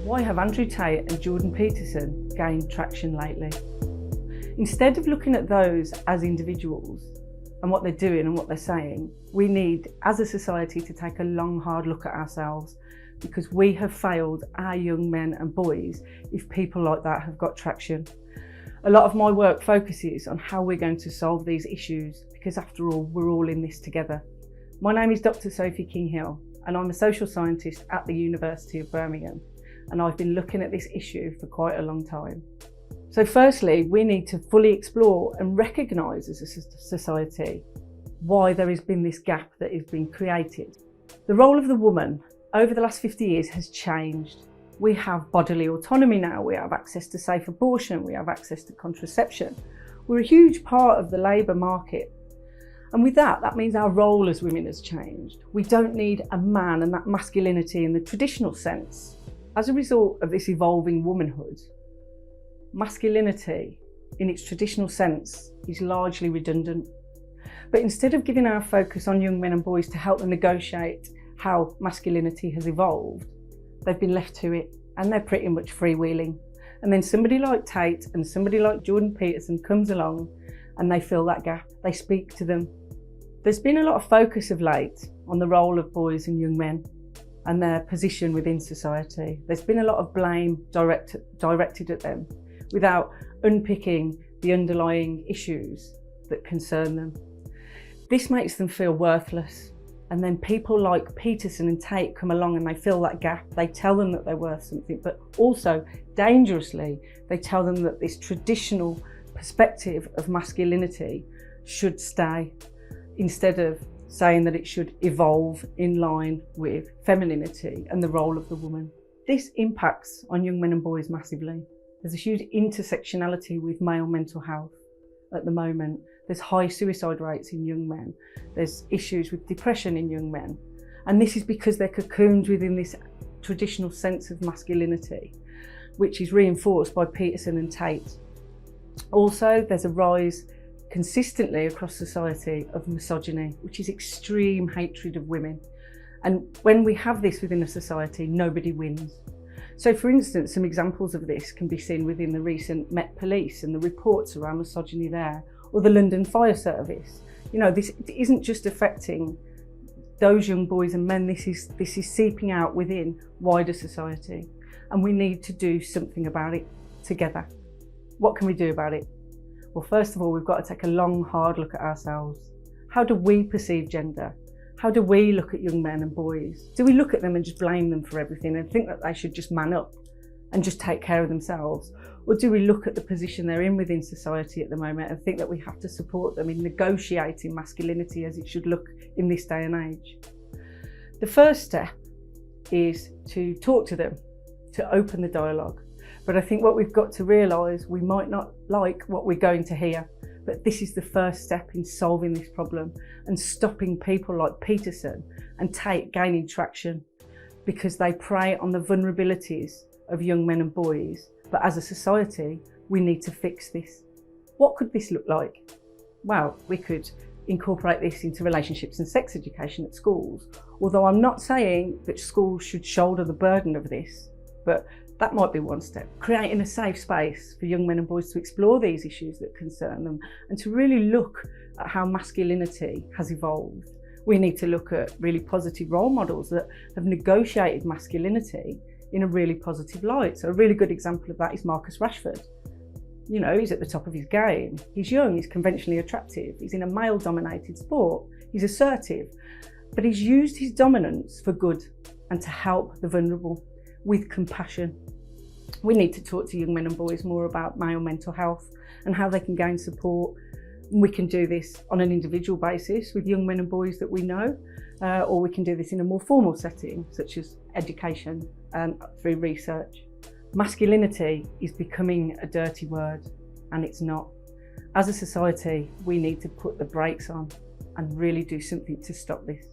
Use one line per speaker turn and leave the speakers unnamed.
Why have Andrew Tate and Jordan Peterson gained traction lately? Instead of looking at those as individuals and what they're doing and what they're saying, we need, as a society, to take a long, hard look at ourselves, because we have failed our young men and boys if people like that have got traction. A lot of my work focuses on how we're going to solve these issues, because after all, we're all in this together. My name is Dr Sophie King-Hill, and I'm a social scientist at the University of Birmingham, and I've been looking at this issue for quite a long time. So firstly, we need to fully explore and recognise as a society why there has been this gap that has been created. The role of the woman over the last 50 years has changed. We have bodily autonomy now, we have access to safe abortion, we have access to contraception. We're a huge part of the labour market. And with that, that means our role as women has changed. We don't need a man and that masculinity in the traditional sense. As a result of this evolving womanhood, masculinity in its traditional sense is largely redundant. But instead of giving our focus on young men and boys to help them negotiate how masculinity has evolved, they've been left to it, and they're pretty much freewheeling. And then somebody like Tate and somebody like Jordan Peterson comes along and they fill that gap, they speak to them. There's been a lot of focus of late on the role of boys and young men and their position within society. There's been a lot of blame directed at them without unpicking the underlying issues that concern them. This makes them feel worthless. And then people like Peterson and Tate come along and they fill that gap. They tell them that they're worth something, but also dangerously, they tell them that this traditional perspective of masculinity should stay, instead of saying that it should evolve in line with femininity and the role of the woman. This impacts on young men and boys massively. There's a huge intersectionality with male mental health at the moment. There's high suicide rates in young men. There's issues with depression in young men. And this is because they're cocooned within this traditional sense of masculinity, which is reinforced by Peterson and Tate. Also, there's a rise consistently across society of misogyny, which is extreme hatred of women. And when we have this within a society, nobody wins. So for instance, some examples of this can be seen within the recent Met Police and the reports around misogyny there, or the London Fire Service. You know, this isn't just affecting those young boys and men, this is seeping out within wider society. And we need to do something about it together. What can we do about it? Well, first of all, we've got to take a long, hard look at ourselves. How do we perceive gender? How do we look at young men and boys? Do we look at them and just blame them for everything and think that they should just man up and just take care of themselves? Or do we look at the position they're in within society at the moment and think that we have to support them in negotiating masculinity as it should look in this day and age? The first step is to talk to them, to open the dialogue. But I think what we've got to realise, we might not like what we're going to hear, but this is the first step in solving this problem and stopping people like Peterson and Tate gaining traction, because they prey on the vulnerabilities of young men and boys. But as a society, we need to fix this. What could this look like? Well, we could incorporate this into relationships and sex education at schools, although I'm not saying that schools should shoulder the burden of this, but that might be one step. Creating a safe space for young men and boys to explore these issues that concern them and to really look at how masculinity has evolved. We need to look at really positive role models that have negotiated masculinity in a really positive light. So a really good example of that is Marcus Rashford. You know, he's at the top of his game. He's young, he's conventionally attractive, he's in a male-dominated sport, he's assertive, but he's used his dominance for good and to help the vulnerable with compassion. We need to talk to young men and boys more about male mental health and how they can gain support. We can do this on an individual basis with young men and boys that we know, or we can do this in a more formal setting, such as education and through research. Masculinity is becoming a dirty word, and it's not. As a society, we need to put the brakes on and really do something to stop this.